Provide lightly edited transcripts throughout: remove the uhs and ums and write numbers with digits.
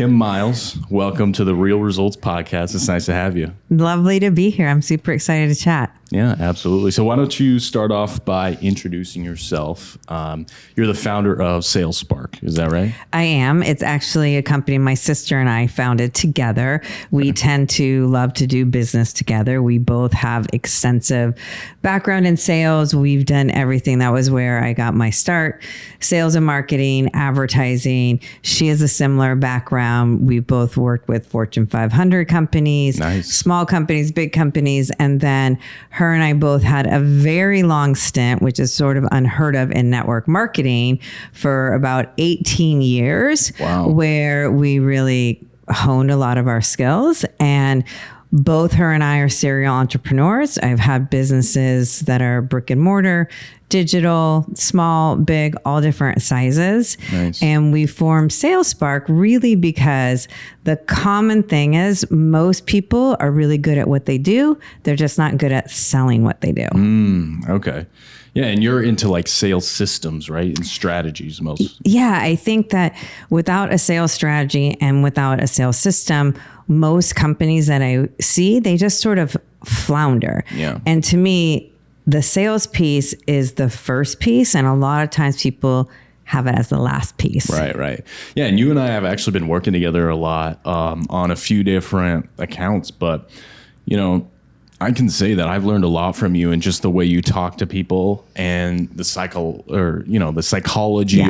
Kim Mylls, welcome to the Real Results Podcast. It's nice to have you. Lovely to be here. I'm super excited to chat. Yeah, absolutely. So why don't you start off by introducing yourself? You're the founder of Sales Spark. Is that right? I am. It's actually a company my sister and I founded together. We tend to love to do business together. We both have extensive background in sales. We've done everything. That was where I got my start. Sales and marketing, advertising. She has a similar background. We both worked with Fortune 500 companies, small companies, big companies. And then her and I both had a very long stint, which is sort of unheard of in network marketing, for about 18 years, where we really honed a lot of our skills. And both her and I are serial entrepreneurs. I've had businesses that are brick and mortar, digital, small, big, all different sizes. And we formed Sales Spark really because the common thing is most people are really good at what they do. They're just not good at selling what they do. Okay. Yeah. And you're into like sales systems, right? And strategies most. Yeah. I think that without a sales strategy and without a sales system, most companies that I see, they just sort of flounder. Yeah. And to me, the sales piece is the first piece. And a lot of times people have it as the last piece. Right. Yeah. And you and I have actually been working together a lot on a few different accounts, but you know, I can say that I've learned a lot from you and just the way you talk to people and the psychology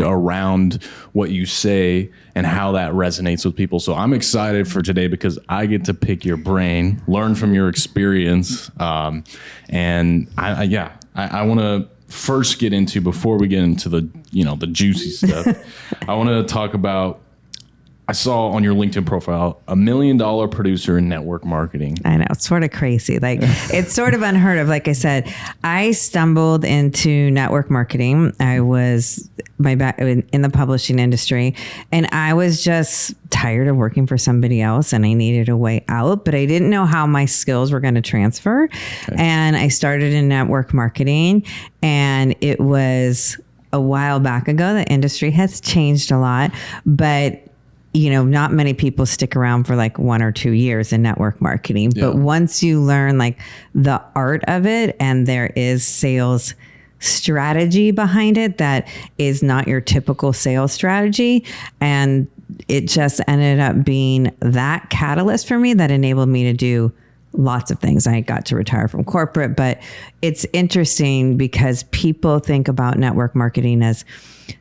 around what you say and how that resonates with people. So I'm excited for today because I get to pick your brain, learn from your experience. And I want to first get into, before we get into the juicy stuff, I want to talk about, I saw on your LinkedIn profile, $1 million producer in network marketing. I know, it's sort of crazy. Like it's sort of unheard of. Like I said, I stumbled into network marketing. I was in the publishing industry, and I was just tired of working for somebody else, and I needed a way out, but I didn't know how my skills were going to transfer. And I started in network marketing, and it was a while back ago. The industry has changed a lot, but not many people stick around for like 1 or 2 years in network marketing. But once you learn like the art of it, and there is sales strategy behind it that is not your typical sales strategy, and it just ended up being that catalyst for me that enabled me to do lots of things. I got to retire from corporate, but it's interesting because people think about network marketing as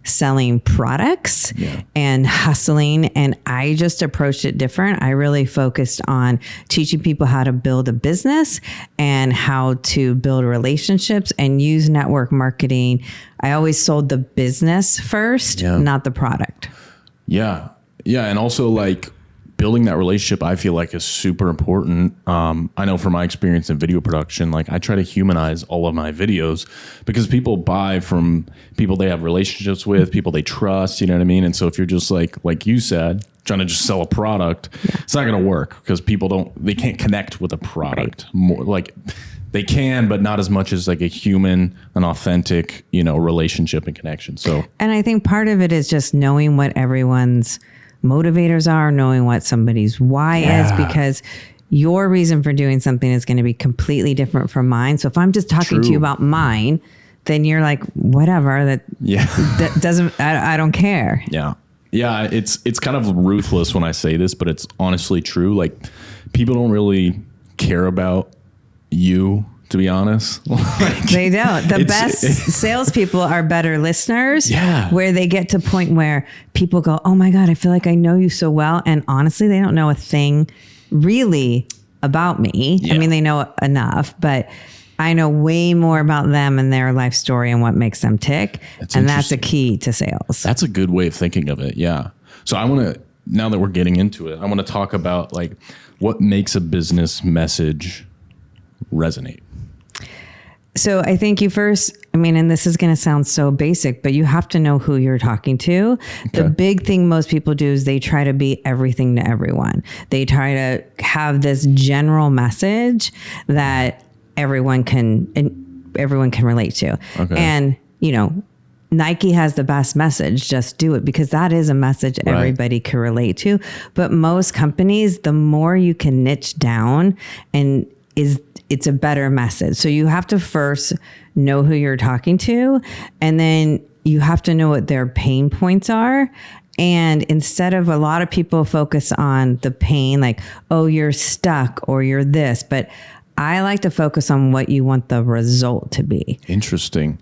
selling products and hustling. And I just approached it different. I really focused on teaching people how to build a business and how to build relationships and use network marketing. I always sold the business first, not the product. Yeah. And also like building that relationship, I feel like is super important. I know from my experience in video production, like I try to humanize all of my videos because people buy from people they have relationships with, people they trust, you know what I mean? And so if you're just like you said, trying to just sell a product, it's not going to work because they can't connect with a product more. Like they can, but not as much as like a human, an authentic, relationship and connection. So, and I think part of it is just knowing what everyone's motivators are, knowing what somebody's why is, because your reason for doing something is going to be completely different from mine. So if I'm just talking to you about mine, then you're like, whatever, that doesn't, I don't care. Yeah. It's kind of ruthless when I say this, but it's honestly true. Like people don't really care about you, to be honest. They don't. The best salespeople are better listeners, where they get to a point where people go, oh my God, I feel like I know you so well. And honestly, they don't know a thing really about me. I mean, they know enough, but I know way more about them and their life story and what makes them tick. And that's a key to sales. That's a good way of thinking of it. Yeah. So I want to, now that we're getting into it, I want to talk about like what makes a business message resonate. So I think you first, and this is going to sound so basic, but you have to know who you're talking to. Okay. The big thing most people do is they try to be everything to everyone. They try to have this general message that everyone can relate to. Okay. And, Nike has the best message, just do it, because that is a message everybody can relate to. But most companies, the more you can niche down, and it's a better message. So you have to first know who you're talking to, and then you have to know what their pain points are. And instead of, a lot of people focus on the pain, like, oh, you're stuck or you're this, but I like to focus on what you want the result to be. Interesting.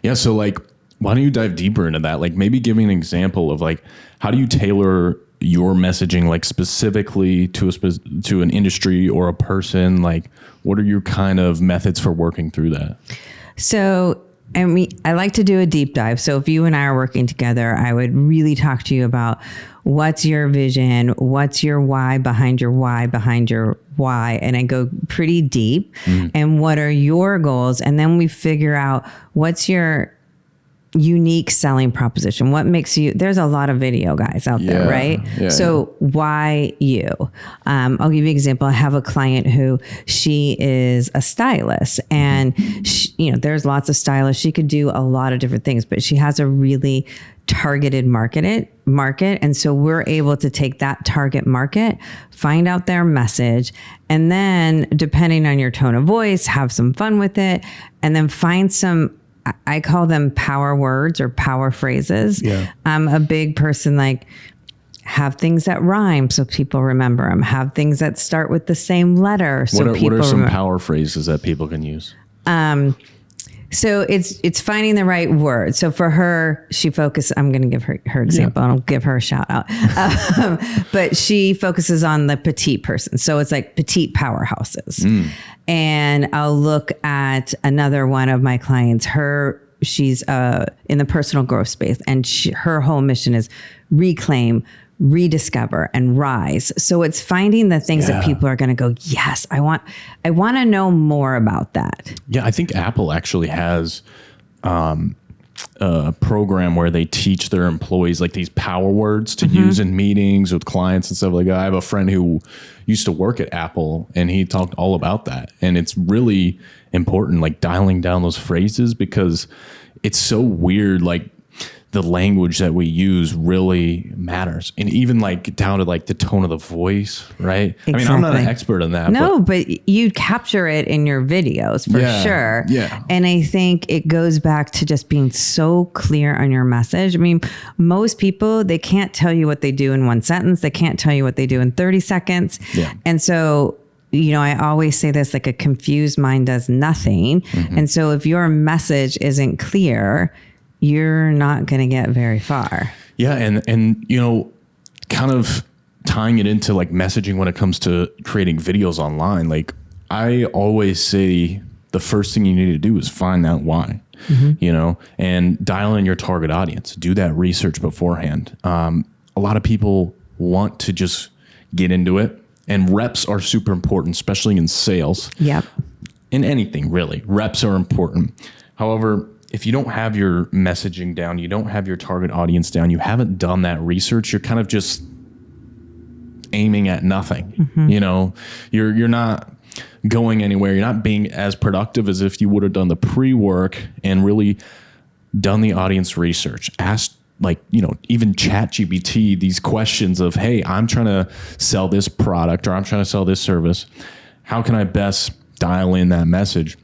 Yeah. So like, why don't you dive deeper into that? Like maybe give me an example of like, how do you tailor your messaging, like specifically to to an industry or a person? Like what are your kind of methods for working through that? So, I like to do a deep dive. So if you and I are working together, I would really talk to you about what's your vision, what's your why behind your why behind your why. And I go pretty deep. And what are your goals? And then we figure out what's your unique selling proposition. What makes you, there's a lot of video guys out there, right? So why you? I'll give you an example. I have a client who, she is a stylist, and she, there's lots of stylists. She could do a lot of different things, but she has a really targeted market. And so we're able to take that target market, find out their message, and then depending on your tone of voice, have some fun with it, and then find some, I call them power words or power phrases. I'm a big person, like, have things that rhyme so people remember them. Have things that start with the same letter so people remember. What are some power phrases that people can use? So it's finding the right word. So for her, she focuses, I'm going to give her example, and I'll give her a shout out. But she focuses on the petite person. So it's like petite powerhouses. And I'll look at another one of my clients. She's in the personal growth space, and her whole mission is reclaim, rediscover, and rise. So it's finding the things that people are going to go, yes, I want to know more about that. Yeah, I think Apple actually has a program where they teach their employees like these power words to use in meetings with clients and stuff like that. I have a friend who used to work at Apple, and he talked all about that. And it's really important, like dialing down those phrases, because it's so weird. Like, the language that we use really matters, and even like down to like the tone of the voice, right? Exactly. I mean, I'm not an expert on that. No, but you capture it in your videos for sure. Yeah. And I think it goes back to just being so clear on your message. I mean, most people, they can't tell you what they do in one sentence. They can't tell you what they do in 30 seconds. Yeah. And so, I always say this, like, a confused mind does nothing. And so if your message isn't clear, you're not going to get very far. Yeah. And, kind of tying it into like messaging when it comes to creating videos online, like I always say the first thing you need to do is find that why, and dial in your target audience, do that research beforehand. A lot of people want to just get into it, and reps are super important, especially in sales. Yep. In anything, really. Reps are important. However, if you don't have your messaging down, you don't have your target audience down, you haven't done that research, you're kind of just aiming at nothing. You're not going anywhere. You're not being as productive as if you would have done the pre-work and really done the audience research. Asked, like, even ChatGPT these questions of, hey, I'm trying to sell this product, or I'm trying to sell this service. How can I best dial in that message?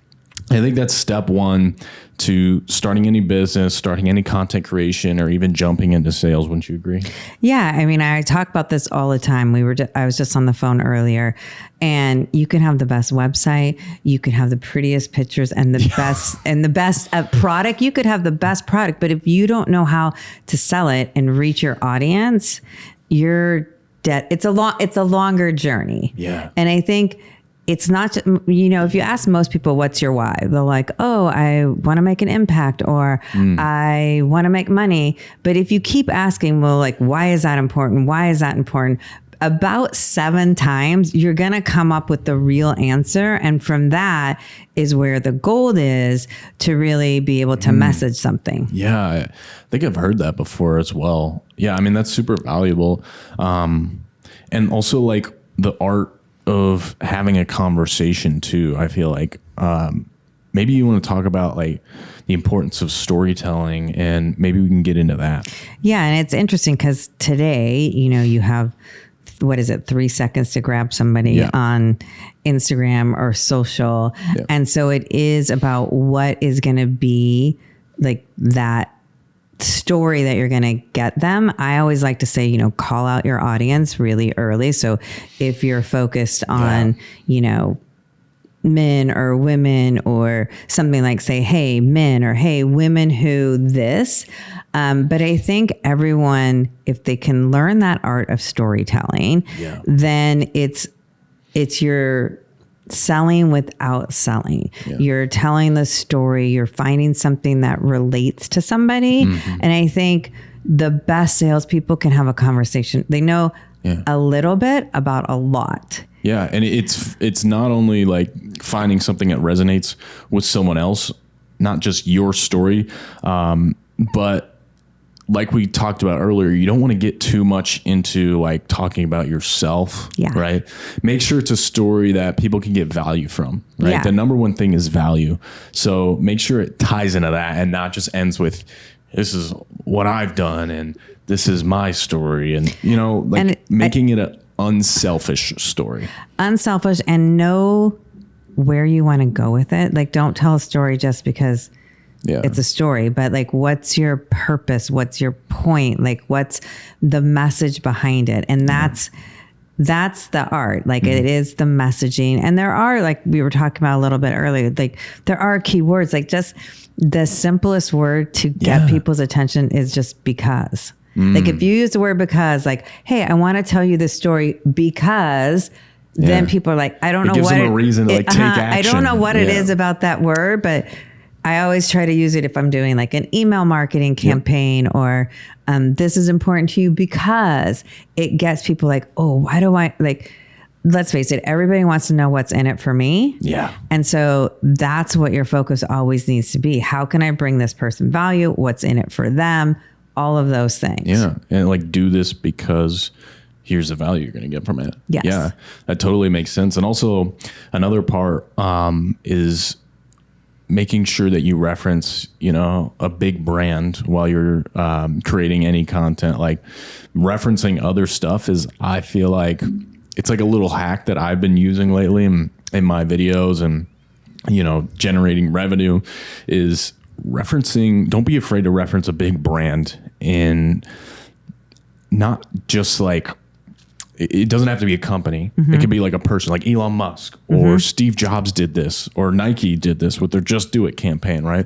I think that's step one to starting any business, starting any content creation, or even jumping into sales. Wouldn't you agree? Yeah. I mean, I talk about this all the time. I was just on the phone earlier, and you can have the best website. You can have the prettiest pictures and the best product. You could have the best product, but if you don't know how to sell it and reach your audience, you're dead. It's a longer journey. Yeah. And I think it's not, if you ask most people, what's your why? They're like, oh, I want to make an impact, or I want to make money. But if you keep asking, well, like, why is that important? Why is that important? About 7 times, you're going to come up with the real answer. And from that is where the gold is, to really be able to message something. Yeah, I think I've heard that before as well. Yeah, I mean, that's super valuable. And also, like, the art of having a conversation too. I feel like maybe you want to talk about like the importance of storytelling, and maybe we can get into that. Yeah. And it's interesting because today, you know, you have, what is it, 3 seconds to grab somebody on Instagram or social. Yeah. And so it is about what is going to be like that story that you're going to get them. I always like to say, you know, call out your audience really early. So if you're focused on, you know, men or women or something like, say, hey, men, or hey, women who this. But I think everyone, if they can learn that art of storytelling, then it's your selling without selling. Yeah. You're telling the story. You're finding something that relates to somebody. Mm-hmm. And I think the best salespeople can have a conversation. They know a little bit about a lot. Yeah. And it's not only like finding something that resonates with someone else, not just your story, but like we talked about earlier, you don't want to get too much into like talking about yourself, right? Make sure it's a story that people can get value from, right? Yeah. The number one thing is value. So make sure it ties into that and not just ends with, this is what I've done and this is my story. And, you know, like making it an unselfish story. Unselfish, and know where you want to go with it. Like, don't tell a story just because it's a story, but like, what's your purpose? What's your point? Like, what's the message behind it? And that's the art. Like, it is the messaging. And there are, like we were talking about a little bit earlier, like there are keywords, like just the simplest word to get people's attention is just because. Like if you use the word because, like, hey, I want to tell you this story because then people are like, I don't know what them a reason to like take action. I don't know what it is about that word, but I always try to use it if I'm doing like an email marketing campaign or this is important to you because it gets people like, oh, why do I like, let's face it, everybody wants to know what's in it for me. Yeah. And so that's what your focus always needs to be. How can I bring this person value? What's in it for them? All of those things. Yeah. And like, do this because here's the value you're going to get from it. Yes. Yeah. That totally makes sense. And also another part is making sure that you reference, you know, a big brand while you're creating any content. Like referencing other stuff is, I feel like it's like a little hack that I've been using lately in my videos and, you know, generating revenue is referencing. Don't be afraid to reference a big brand in not just like, it doesn't have to be a company. Mm-hmm. It could be like a person like Elon Musk or Steve Jobs did this or Nike did this with their Just Do It campaign, right?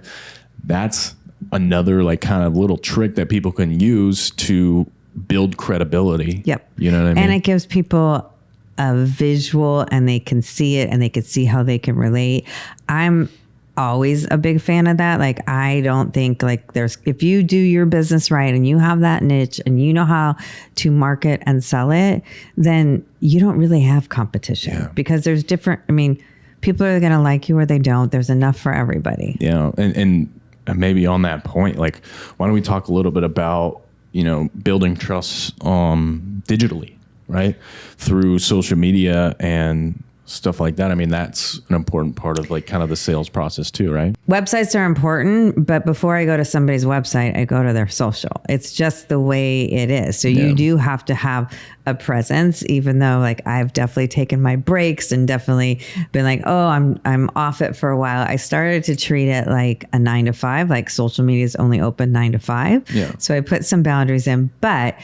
That's another like kind of little trick that people can use to build credibility. Yep. You know what I mean? And it gives people a visual and they can see it and they can see how they can relate. I'm always a big fan of that. Like, I don't think like if you do your business right and you have that niche and you know how to market and sell it, then you don't really have competition because there's different, I mean, people are going to like you or they don't. There's enough for everybody. Yeah. And maybe on that point, like, why don't we talk a little bit about, you know, building trust digitally, right? Through social media and stuff like that. I mean, that's an important part of like kind of the sales process too, right? Websites are important, but before I go to somebody's website, I go to their social. It's just the way it is. So you do have to have a presence, even though like I've definitely taken my breaks and definitely been like, oh, I'm off it for a while. I started to treat it like a 9 to 5, like social media is only open 9 to 5. Yeah. So I put some boundaries in, but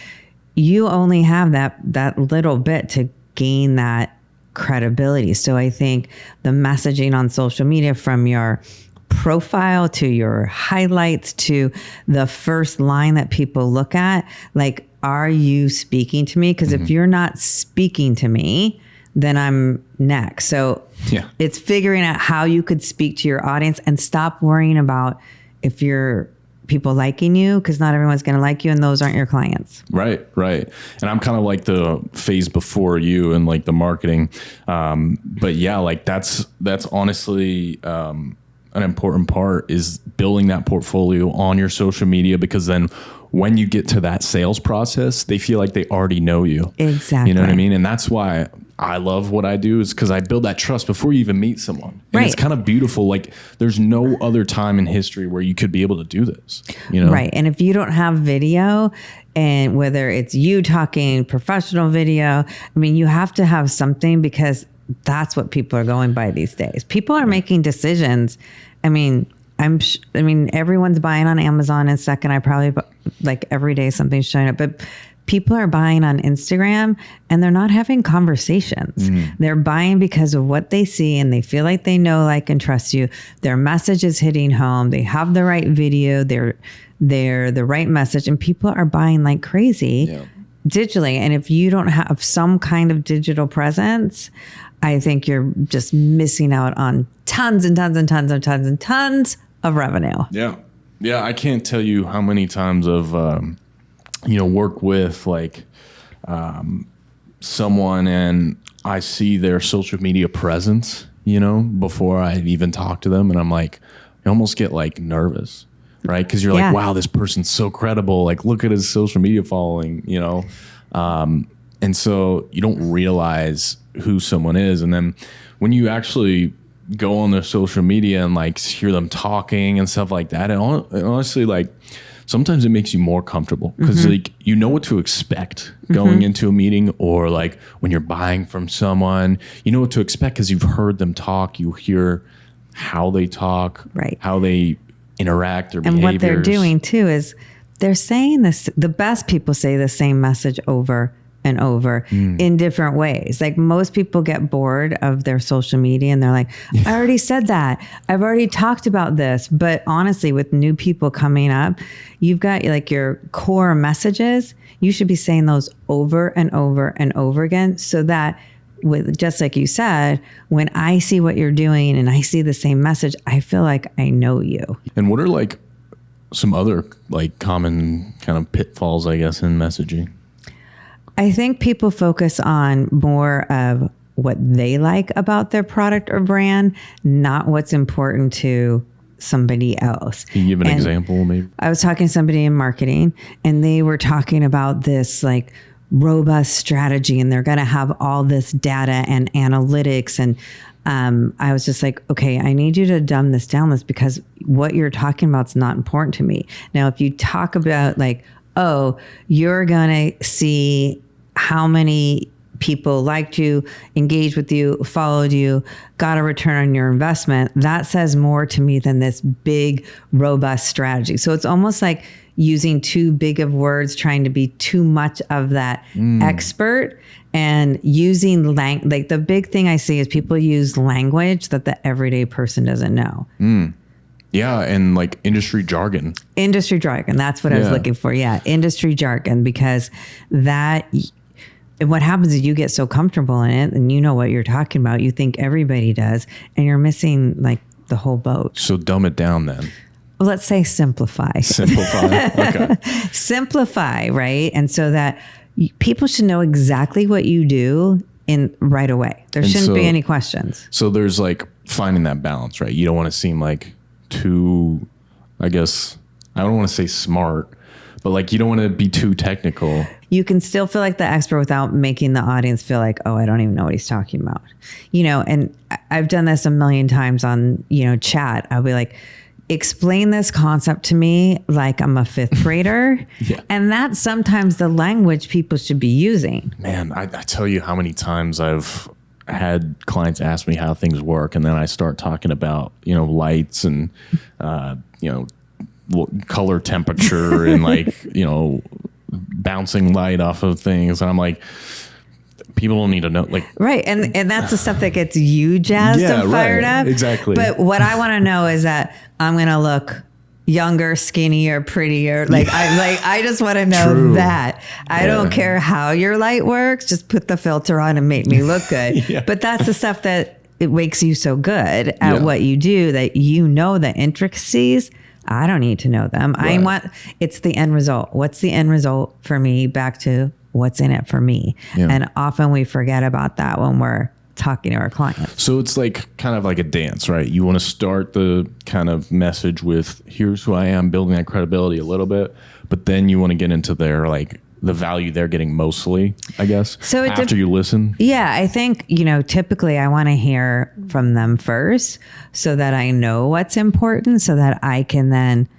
you only have that little bit to gain that credibility. So I think the messaging on social media, from your profile to your highlights to the first line that people look at, like, are you speaking to me? Because if you're not speaking to me, then I'm next. So it's figuring out how you could speak to your audience and stop worrying about if you're people liking you, because not everyone's going to like you and those aren't your clients. Right. And I'm kind of like the phase before you and like the marketing. But yeah, like that's honestly an important part, is building that portfolio on your social media, because then when you get to that sales process, they feel like they already know you. Exactly. You know what I mean? And that's why I love what I do is because I build that trust before you even meet someone. And Right. it's kind of beautiful. Like there's no other time in history where you could be able to do this, you know? Right. And if you don't have video, and whether it's you talking professional video, I mean, you have to have something because that's what people are going by these days. People are making decisions. I mean, everyone's buying on Amazon in a second. I probably like every day something's showing up, but people are buying on Instagram and they're not having conversations. They're buying because of what they see and they feel like they know, like, and trust you. Their message is hitting home. They have the right video. They're the right message, and people are buying like crazy digitally. And if you don't have some kind of digital presence, I think you're just missing out on tons and tons and tons and tons and tons of revenue. Yeah. Yeah. I can't tell you how many times I've, work with like someone and I see their social media presence, before I even talk to them. And I'm like, I almost get like nervous, right? Because you're like, wow, this person's so credible. Like, look at his social media following, and so you don't realize who someone is. And then when you actually go on their social media and like hear them talking and stuff like that, and honestly, like sometimes it makes you more comfortable because like you know what to expect going into a meeting, or like when you're buying from someone, you know what to expect because you've heard them talk. You hear how they talk, right? How they interact, their and behaviors. what they're doing too is they're saying this. The best people say the same message over and over in different ways. Like most people get bored of their social media and they're like, I already said that. I've already talked about this. But honestly, with new people coming up, you've got like your core messages. You should be saying those over and over and over again so that with just like you said, when I see what you're doing and I see the same message, I feel like I know you. And what are like some other like common kind of pitfalls, I guess, in messaging? I think people focus on more of what they like about their product or brand, not what's important to somebody else. Can you give an example maybe? I was talking to somebody in marketing and they were talking about this like robust strategy and they're going to have all this data and analytics. And I was just like, okay, I need you to dumb this down because what you're talking about is not important to me. Now, if you talk about like, oh, you're going to see how many people liked you, engaged with you, followed you, got a return on your investment. That says more to me than this big, robust strategy. So it's almost like using too big of words, trying to be too much of that expert and using like the big thing I see is people use language that the everyday person doesn't know. Yeah, and like industry jargon. Industry jargon. That's what I was looking for. Yeah, industry jargon, because what happens is you get so comfortable in it and you know what you're talking about. You think everybody does, and you're missing like the whole boat. So dumb it down then. Well, let's say simplify. Simplify. Okay. Simplify, right? And so that people should know exactly what you do in right away. There shouldn't be any questions. So there's like finding that balance, right? You don't want to seem like too, I guess, I don't want to say smart, but like you don't want to be too technical. You can still feel like the expert without making the audience feel like, oh, I don't even know what he's talking about. And I've done this a million times on, chat. I'll be like, explain this concept to me like I'm a fifth grader. And that's sometimes the language people should be using. Man, I tell you how many times I've had clients ask me how things work, and then I start talking about lights and color temperature and like bouncing light off of things, and I'm like, people don't need to know, like, right. And that's the stuff that gets you jazzed and fired up. Exactly. But what I want to know is that I'm going to look younger, skinnier, prettier. I just want to know that. I don't care how your light works. Just put the filter on and make me look good. But that's the stuff that it makes you so good at what you do, that the intricacies. I don't need to know them. It's the end result. What's the end result for me? Back to what's in it for me. And often we forget about that when we're talking to our clients. So it's like kind of like a dance, right? You want to start the kind of message with, here's who I am, building that credibility a little bit, but then you want to get into their like the value they're getting mostly, I guess, So after you listen? Yeah, I think, typically I want to hear from them first so that I know what's important so that I can then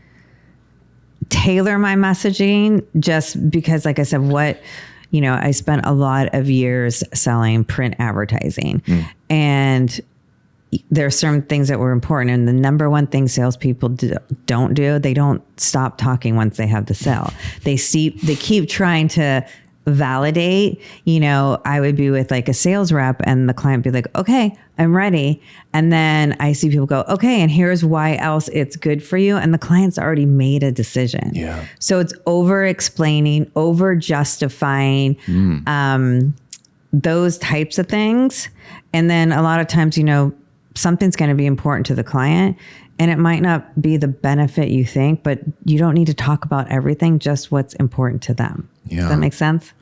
tailor my messaging, just because, like I said, I spent a lot of years selling print advertising, and there are certain things that were important. And the number one thing salespeople don't do, they don't stop talking once they have the sale. They keep trying to validate. I would be with like a sales rep and the client be like, okay, I'm ready. And then I see people go, okay, and here's why else it's good for you. And the client's already made a decision. Yeah. So it's over explaining, over justifying, those types of things. And then a lot of times, something's going to be important to the client and it might not be the benefit you think, but you don't need to talk about everything, just what's important to them. Yeah. Does that make sense?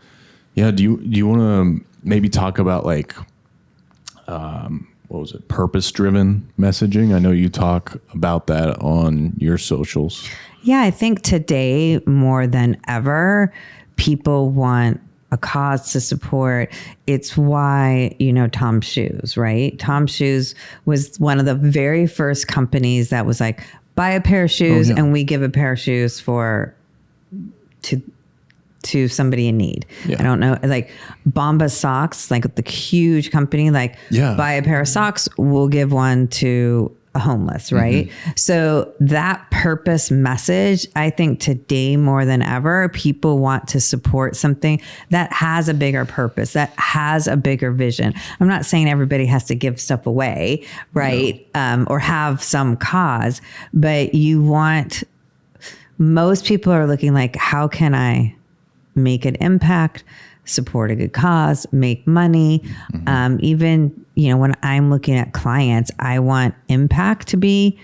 Yeah. Do you want to maybe talk about like, what was it? Purpose-driven messaging. I know you talk about that on your socials. Yeah. I think today more than ever, people want a cause to support. It's why, Tom's Shoes, right? Tom's Shoes was one of the very first companies that was like, buy a pair of shoes and we give a pair of shoes to somebody in need. Yeah. I don't know, like Bomba Socks, like the huge company, like buy a pair of socks, we'll give one to a homeless, right? So that purpose message, I think today more than ever, people want to support something that has a bigger purpose, that has a bigger vision. I'm not saying everybody has to give stuff away, right? No. Or have some cause, but most people are looking like, how can I make an impact, support a good cause, make money. Even, when I'm looking at clients, I want impact to be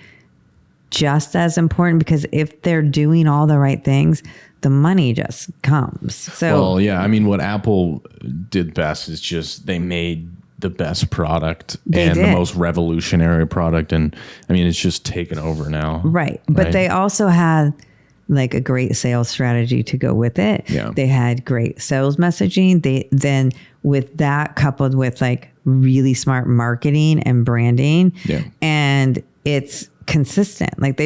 just as important, because if they're doing all the right things, the money just comes. So, well, yeah, I mean, what Apple did best is just they made the best product the most revolutionary product. And I mean, it's just taken over now. Right. But they also had like a great sales strategy to go with it. Yeah. They had great sales messaging. Then with that coupled with like really smart marketing and branding, and it's consistent. Like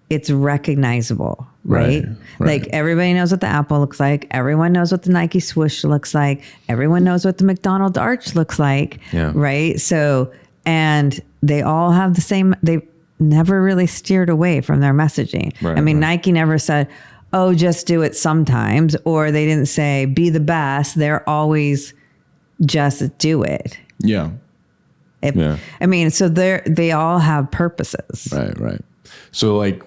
it's recognizable, right? Like everybody knows what the Apple looks like. Everyone knows what the Nike swoosh looks like. Everyone knows what the McDonald's arch looks like, right? So, and they all have the same, they never really steered away from their messaging. I mean, Nike never said, oh, just do it sometimes, or they didn't say be the best. They're always just do it. Yeah. I mean, so they all have purposes. Right. So like,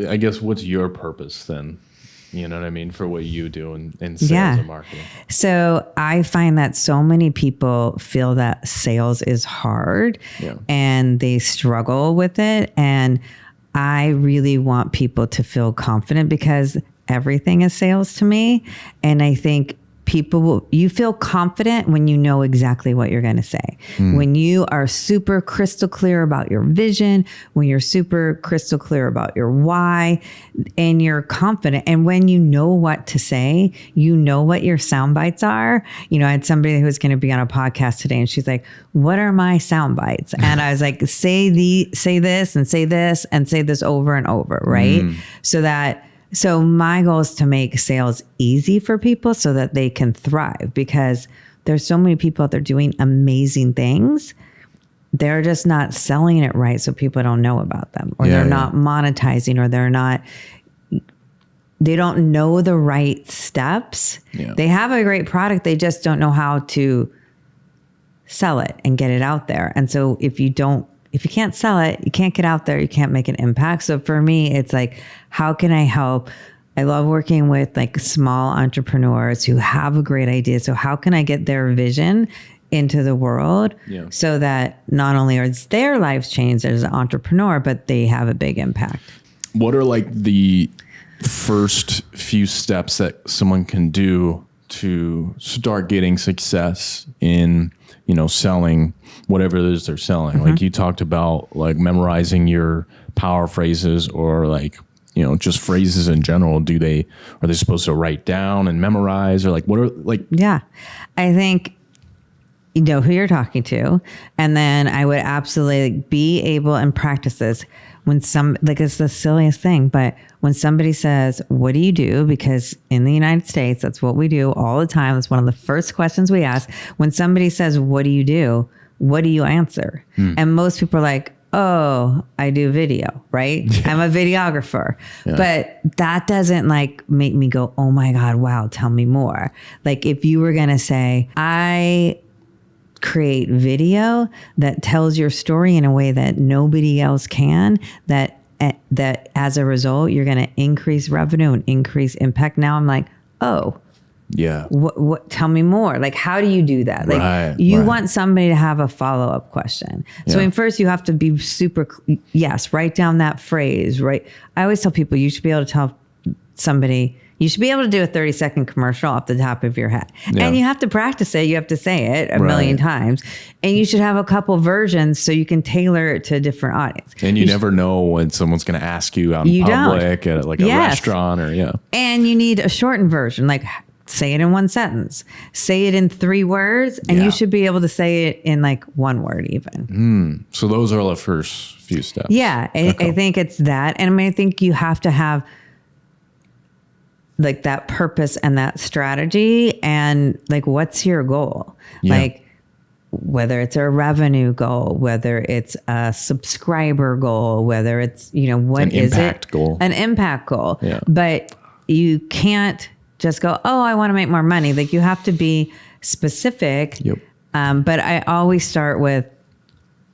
I guess what's your purpose then? You know what I mean? For what you do in sales and marketing. So I find that so many people feel that sales is hard and they struggle with it. And I really want people to feel confident, because everything is sales to me. And I think you feel confident when you know exactly what you're going to say. When you are super crystal clear about your vision, when you're super crystal clear about your why, and you're confident. And when you know what to say, you know what your sound bites are. I had somebody who was going to be on a podcast today, and she's like, what are my sound bites? And I was like, say this and say this and say this over and over, right? So my goal is to make sales easy for people so that they can thrive, because there's so many people out there doing amazing things. They're just not selling it right, so people don't know about them, or they're not monetizing, or they don't know the right steps. They have a great product. They just don't know how to sell it and get it out there. And so if you can't sell it, you can't get out there, you can't make an impact. So for me, it's like, how can I help? I love working with like small entrepreneurs who have a great idea. So how can I get their vision into the world so that not only are their lives changed as an entrepreneur, but they have a big impact? What are like the first few steps that someone can do to start getting success in, selling whatever it is they're selling? Like you talked about like memorizing your power phrases, or like, just phrases in general, are they supposed to write down and memorize, or like what are like? Yeah, I think you know who you're talking to, and then I would absolutely be able and practice this when it's the silliest thing, but when somebody says, "What do you do?" Because in the United States, that's what we do all the time. That's one of the first questions we ask. When somebody says, "What do you do?" What do you answer? And most people are like, "Oh, I do video," right? Yeah. I'm a videographer. Yeah. But that doesn't like make me go, "Oh my God, wow, tell me more." Like if you were going to say, "I create video that tells your story in a way that nobody else can, that as a result, you're going to increase revenue and increase impact." Now I'm like, "Oh, yeah. What? Tell me more. Like, how do you do that?" Like, you want somebody to have a follow-up question. So, first you have to be yes, write down that phrase, right? I always tell people you should be able to tell somebody, you should be able to do a 30-second commercial off the top of your head. Yeah. And you have to practice it. You have to say it a million times. And you should have a couple versions so you can tailor it to a different audience. And you never know when someone's going to ask you out in public at like a restaurant or And you need a shortened version, like say it in one sentence, say it in 3 words, and you should be able to say it in like 1 word even. So those are the first few steps. Yeah, I think it's that. And I mean, I think you have to have like that purpose and that strategy, and like, what's your goal? Like whether it's a revenue goal, whether it's a subscriber goal, whether it's, what is it? An impact goal. Yeah. But you can't just go, "Oh, I want to make more money." Like you have to be specific. Yep. But I always start with,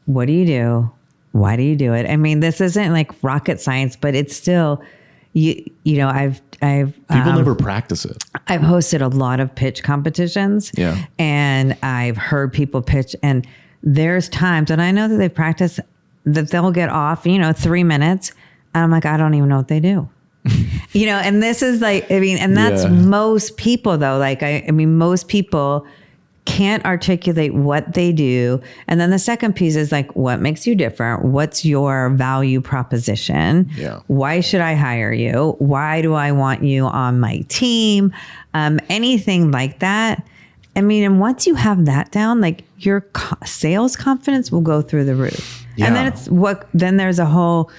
what do you do? Why do you do it? I mean, this isn't like rocket science, but it's still, I've people never practice it. I've hosted a lot of pitch competitions. Yeah. And I've heard people pitch, and there's times, and I know that they practice, that they'll get off, 3 minutes. And I'm like, I don't even know what they do. And this is like, I mean, and that's most people though. Like, I mean, most people can't articulate what they do. And then the second piece is like, what makes you different? What's your value proposition? Yeah. Why should I hire you? Why do I want you on my team? Anything like that. I mean, and once you have that down, like your sales confidence will go through the roof. Yeah. And then there's a whole,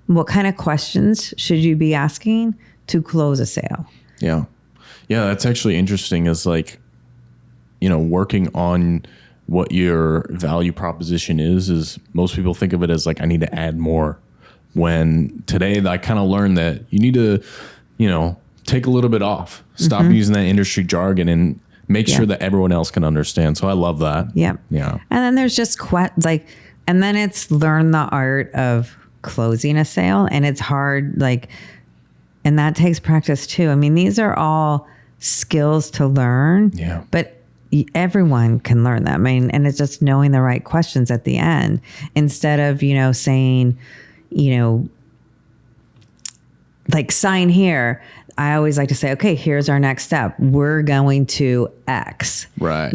what kind of questions should you be asking to close a sale? Yeah. Yeah. That's actually interesting, is like, working on what your value proposition is most people think of it as like, I need to add more. When today I kind of learned that you need to, take a little bit off, stop using that industry jargon and make sure that everyone else can understand. So I love that. Yeah. Yeah. And then there's just and then it's learn the art of closing a sale. And it's hard, and that takes practice too. I mean, these are all skills to learn, but everyone can learn them. I mean, and it's just knowing the right questions at the end instead of, saying, like sign here. I always like to say, okay, here's our next step. We're going to X. Right.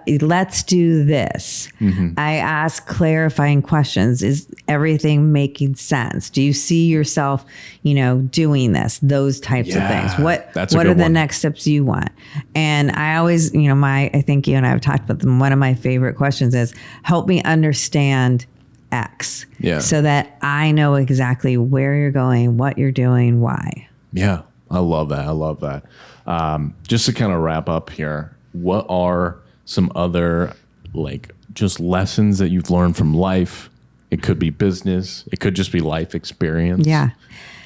Let's do this. I ask clarifying questions. Is everything making sense? Do you see yourself, doing this? Those types of things. What are the next steps you want? And I always, I think you and I have talked about them. One of my favorite questions is, help me understand X. Yeah. So that I know exactly where you're going, what you're doing, why. Yeah. I love that. Just to kind of wrap up here, what are some other just lessons that you've learned from life? It could be business. It could just be life experience. Yeah.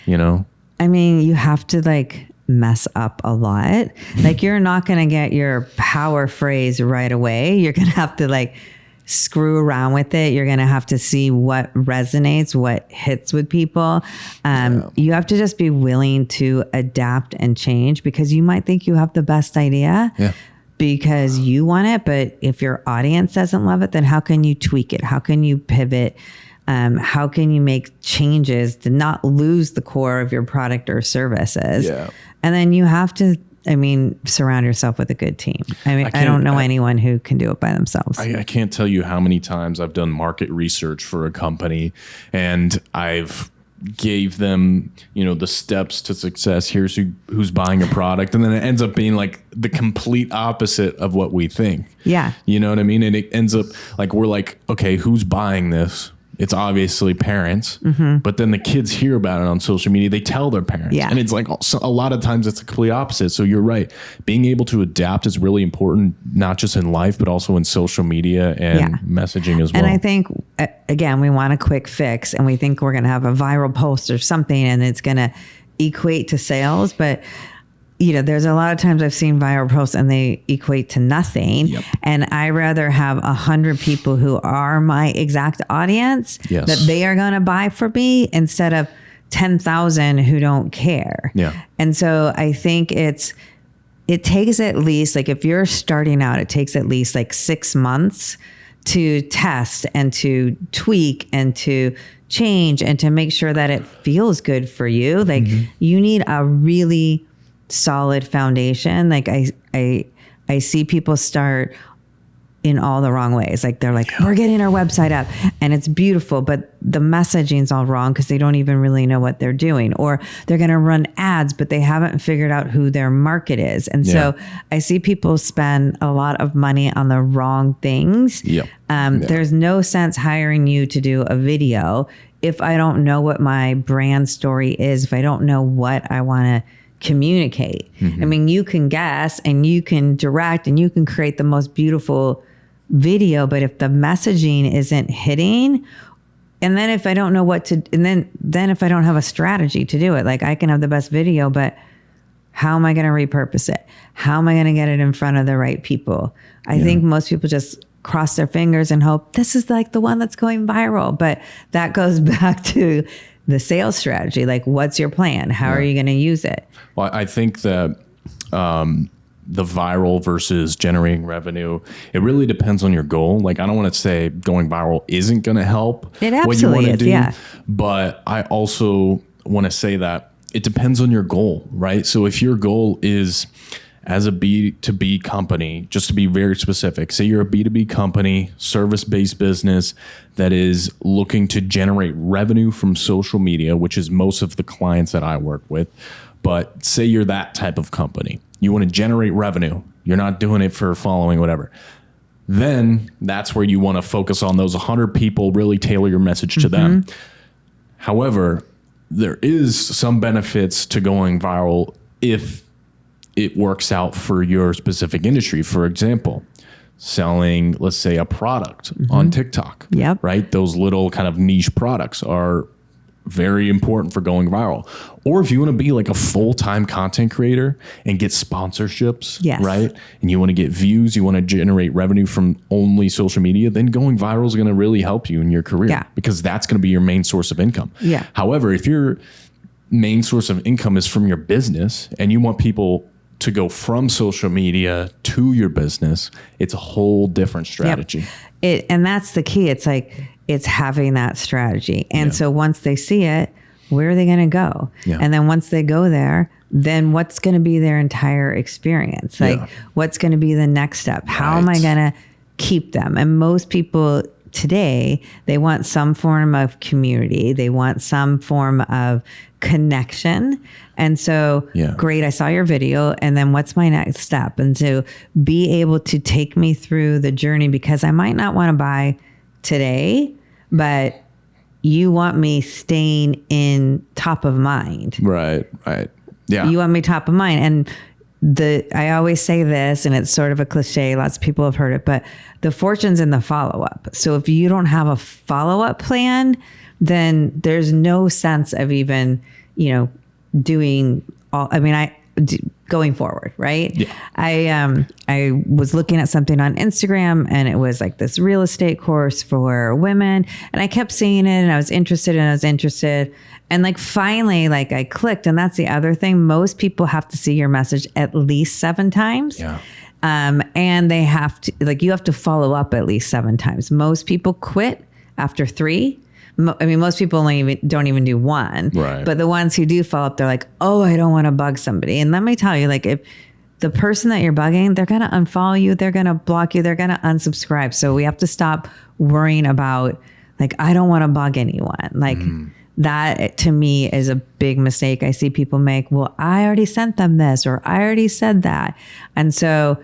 I mean, you have to mess up a lot. You're not going to get your power phrase right away. You're going to have to screw around with it. You're going to have to see what resonates, what hits with people. You have to just be willing to adapt and change, because you might think you have the best idea because you want it. But if your audience doesn't love it, then how can you tweak it? How can you pivot? How can you make changes to not lose the core of your product or services? Yeah. And then you have to, surround yourself with a good team. I don't know anyone who can do it by themselves. I can't tell you how many times I've done market research for a company, and I've gave them, the steps to success. Here's who's buying a product. And then it ends up being like the complete opposite of what we think. Yeah. You know what I mean? And it ends up like, we're like, okay, who's buying this? It's obviously parents, but then the kids hear about it on social media. They tell their parents. Yeah. And it's like a lot of times it's the complete opposite. So you're right. Being able to adapt is really important, not just in life, but also in social media and messaging as well. And I think, again, we want a quick fix and we think we're going to have a viral post or something and it's going to equate to sales. But there's a lot of times I've seen viral posts and they equate to nothing. Yep. And I rather have 100 people who are my exact audience that they are going to buy for me instead of 10,000 who don't care. Yeah. And so I think it takes at least, like if you're starting out, it takes at least like 6 months to test and to tweak and to change and to make sure that it feels good for you. Like you need a really solid foundation. Like I see people start in all the wrong ways. Like they're like, we're getting our website up and it's beautiful, but the messaging's all wrong because they don't even really know what they're doing, or they're going to run ads, but they haven't figured out who their market is. And so I see people spend a lot of money on the wrong things. There's no sense hiring you to do a video if I don't know what my brand story is, if I don't know what I want to communicate. I mean, you can guess and you can direct and you can create the most beautiful video, but if the messaging isn't hitting, and then if I don't know what to, and then if I don't have a strategy to do it, like I can have the best video, but how am I going to repurpose it? How am I going to get it in front of the right people? I think most people just cross their fingers and hope this is like the one that's going viral, but that goes back to the sales strategy. Like, what's your plan? How are you going to use it? Well, I think that the viral versus generating revenue, it really depends on your goal. Like, I don't want to say going viral isn't going to help it what you want to do. Yeah. But I also want to say that it depends on your goal, right? So if your goal is as a B2B company, just to be very specific, say you're a B2B company, service-based business that is looking to generate revenue from social media, which is most of the clients that I work with. But say you're that type of company. You want to generate revenue. You're not doing it for following, whatever. Then that's where you want to focus on those 100 people, really tailor your message to them. However, there is some benefits to going viral if it works out for your specific industry. For example, selling, let's say, a product on TikTok. Yep. Right? Those little kind of niche products are very important for going viral. Or if you want to be like a full-time content creator and get sponsorships, right? And you want to get views, you want to generate revenue from only social media, then going viral is going to really help you in your career because that's going to be your main source of income. However, if your main source of income is from your business and you want people to go from social media to your business, it's a whole different strategy. And that's the key. It's like, it's having that strategy. And so once they see it, where are they going to go? And then once they go there, then what's going to be their entire experience? Like what's going to be the next step? How am I going to keep them? And most people today, they want some form of community. They want some form of connection. And so, great, I saw your video. And then what's my next step? And to be able to take me through the journey, because I might not want to buy today, but you want me staying in top of mind. Right. Yeah. You want me top of mind. And I always say this, and it's sort of a cliche. Lots of people have heard it, but the fortune's in the follow-up. So if you don't have a follow-up plan, then there's no sense of even, doing all, going forward. Right. Yeah. I was looking at something on Instagram and it was like this real estate course for women, and I kept seeing it and I was interested and like finally, like I clicked. And that's the other thing. Most people have to see your message at least 7 times. Yeah. And they have to, like, you have to follow up at least 7 times. Most people quit after 3. Most people don't even do 1. Right. But the ones who do follow up, they're like, oh, I don't want to bug somebody. And let me tell you, like, if the person that you're bugging, they're going to unfollow you, they're going to block you, they're going to unsubscribe. So we have to stop worrying about, like, I don't want to bug anyone. Like, that to me is a big mistake I see people make. Well, I already sent them this, or I already said that. And so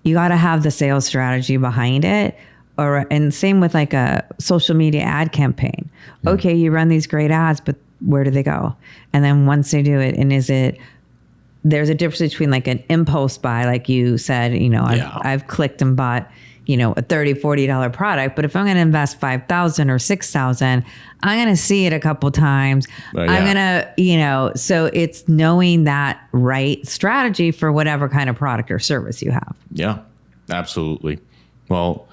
you got to have the sales strategy behind it. And same with like a social media ad campaign. Okay, you run these great ads, but where do they go? And then once they do it, and there's a difference between like an impulse buy, like you said, I've clicked and bought, a $30, $40 product, but if I'm going to invest $5,000 or $6,000, I'm going to see it a couple times. I'm going to, so it's knowing that right strategy for whatever kind of product or service you have. Yeah, absolutely. Well,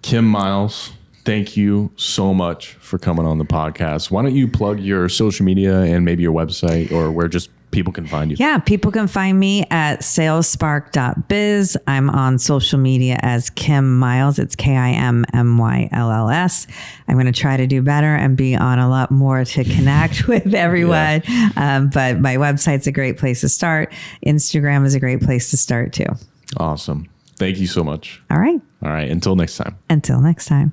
Kim Mylls, thank you so much for coming on the podcast. Why don't you plug your social media and maybe your website, or where just people can find you? Yeah, people can find me at salesspark.biz. I'm on social media as Kim Mylls. It's KIMMYLLS. I'm going to try to do better and be on a lot more to connect with everyone. But my website's a great place to start. Instagram is a great place to start too. Awesome. Thank you so much. All right. All right. Until next time. Until next time.